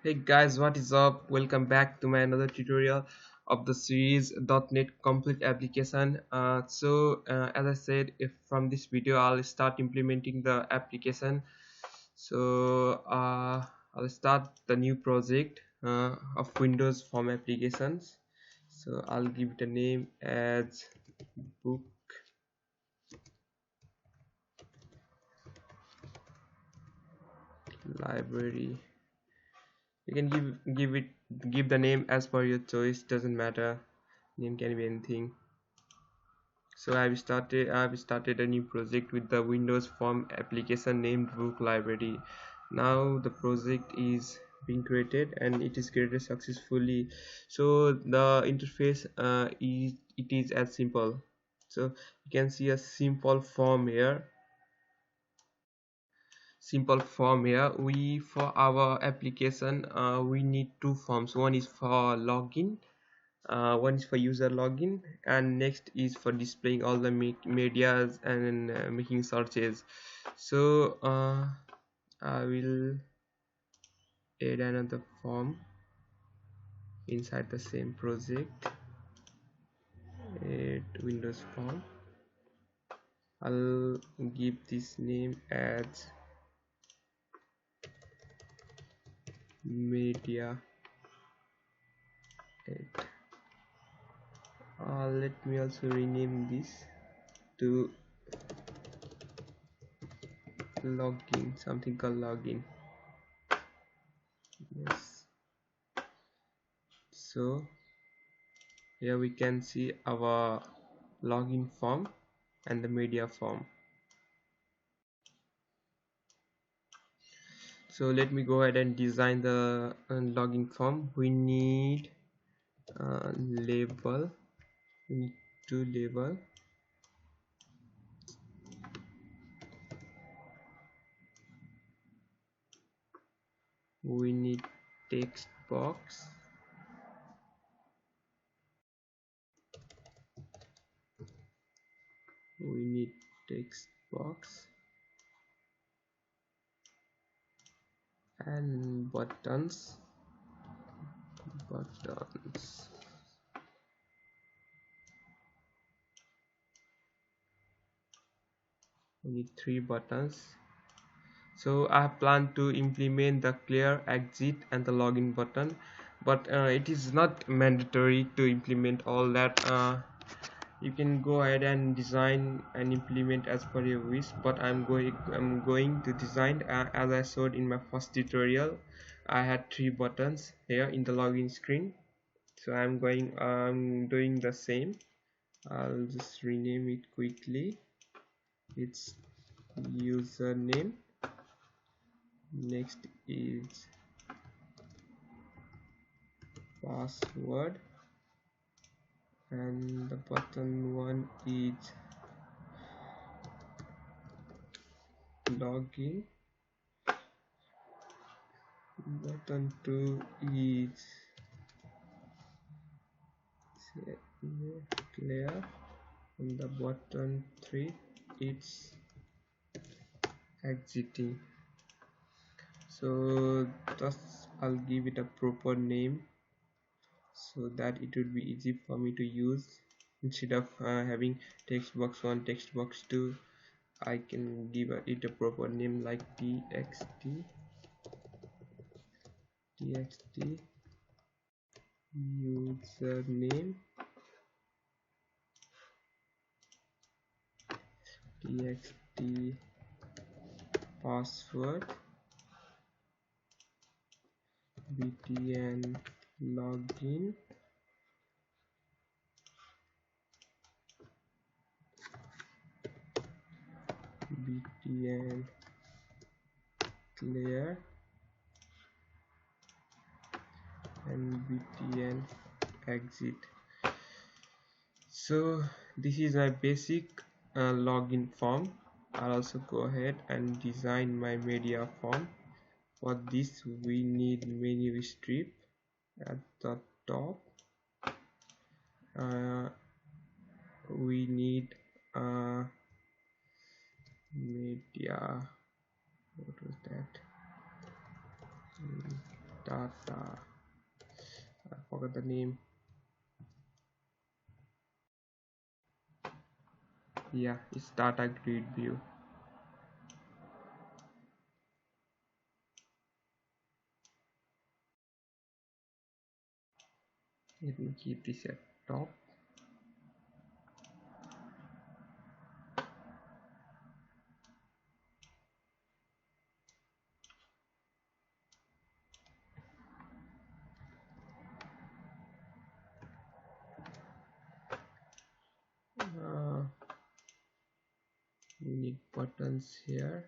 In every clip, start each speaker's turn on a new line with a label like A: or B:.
A: Hey guys, what is up? Welcome back to my another tutorial of the series .NET Complete Application. As I said, if from this video I'll start implementing the application. I'll start the new project of Windows Form applications. So I'll give it a name as book library. You can give the name as per your choice. Doesn't matter. Name can be anything. So I've started a new project with the Windows Form application named Book Library. Now the project is being created and it is created successfully. So the interface is as simple. So you can see a simple form here. We for our application we need two forms. One is for login, one is for user login, and next is for displaying all the medias and making searches. I will add another form inside the same project. Add Windows form. I'll give this name as media add. Let me also rename this to login, something called login. Yes. So here we can see our login form and the media form. So let me go ahead and design the login form. We need label. We need to label. We need text box. We need text box and buttons. Buttons. We need three buttons. So I plan to implement the clear, exit and the login button, but it is not mandatory to implement all that. You can go ahead and design and implement as per your wish, but I'm going to design as I showed in my first tutorial. I had three buttons here in the login screen, so I'm doing the same. I'll just rename it quickly. It's username. Next is password, and the button one is login. Button 2 is clear, and the button 3 it's exiting. So thus I'll give it a proper name so that it would be easy for me to use. Instead of having text box 1, text box 2, I can give it a proper name like txt username, txt password, btn login, btn clear, and btn exit. So this is my basic login form. I'll also go ahead and design my media form. For this we need menu strip at the top. We need media, what was that, data, I forgot the name. Yeah, it's data grid view. Let me keep this at top. uh, we need buttons here.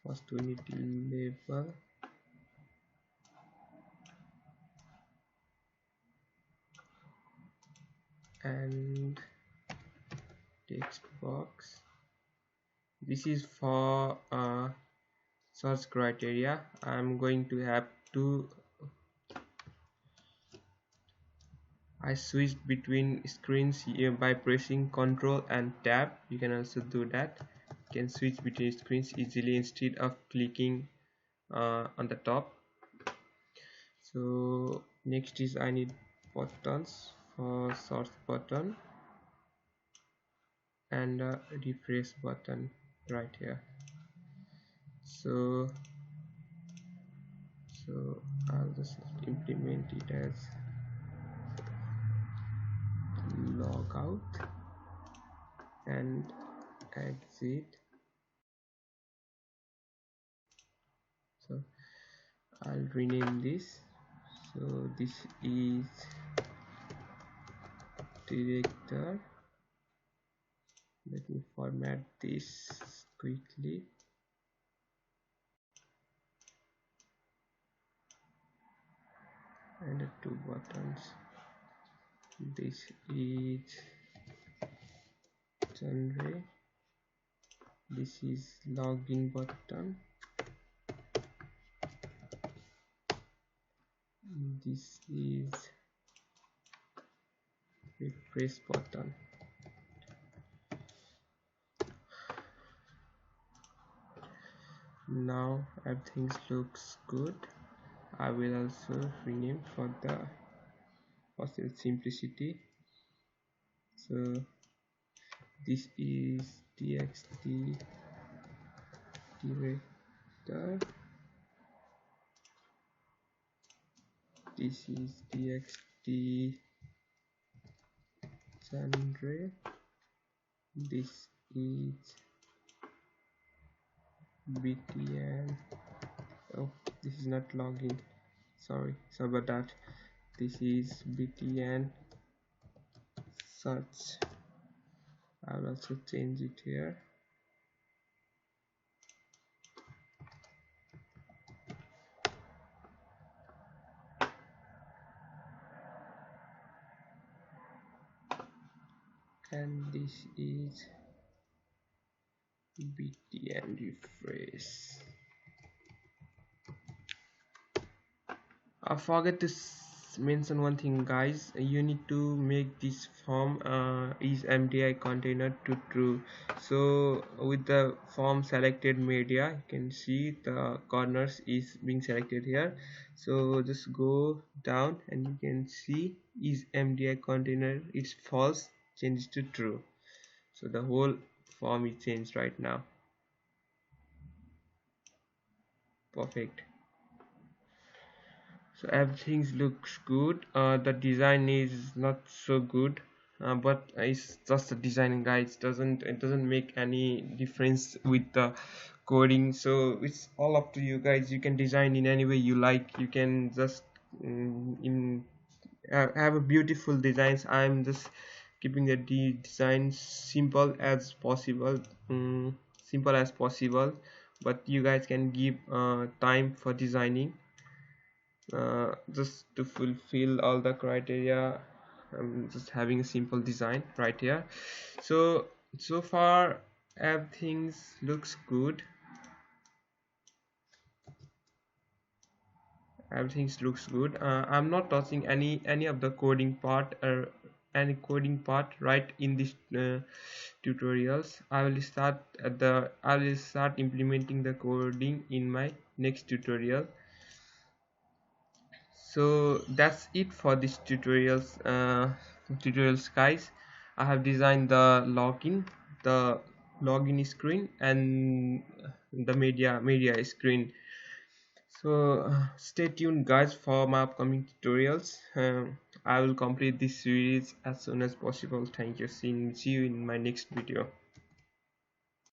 A: First we need label and text box. This is for search criteria. I'm going to have two. I switched between screens here by pressing Ctrl and Tab. You can also do that. You can switch between screens easily instead of clicking on the top. So next is I need buttons for search button and a refresh button right here. So I'll just implement it as logout and exit. So I'll rename this. So this is director. Let me format this quickly. And the two buttons. This is genre. This is login button. This is refresh button. Now everything looks good. I will also rename for simplicity. So this is txt director. This is txt genre. This is btn. Oh, this is not login. Sorry about that. This is btn search. I will also change it here. And this is btn refresh. I forget to mention one thing, guys. You need to make this form is MDI container to true. So with the form selected media, you can see the corners is being selected here. So just go down and you can see is MDI container is false, change to true. So the whole form is changed right now. Perfect. So everything looks good. The design is not so good, but it's just a design, guys. It doesn't make any difference with the coding. So it's all up to you guys. You can design in any way you like. You can just have a beautiful designs. I'm just keeping the design simple as possible, simple as possible, but you guys can give time for designing just to fulfill all the criteria. I'm just having a simple design right here. So far everything looks good. Everything looks good. I'm not touching any of the coding part or any coding part right in this tutorials. I will start implementing the coding in my next tutorial. So that's it for this tutorials guys. I have designed the login screen and the media screen. So stay tuned guys for my upcoming tutorials. I will complete this series as soon as possible. Thank you. See you in my next video.